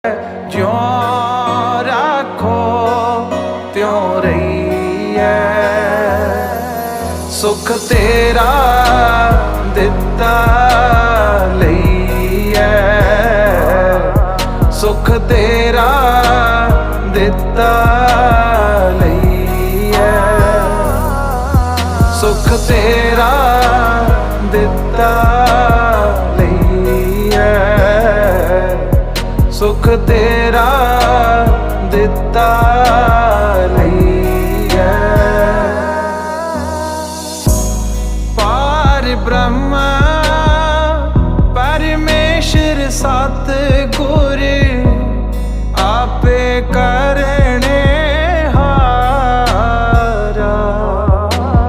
ज्यों राखो त्यों रहिए। सुख तेरा दिता लईए, सुख तेरा दिता लईए, सुख तेरा दिता लईए, सुख तेरा दिता लईए। पार ब्रह्म परमेश्वर सत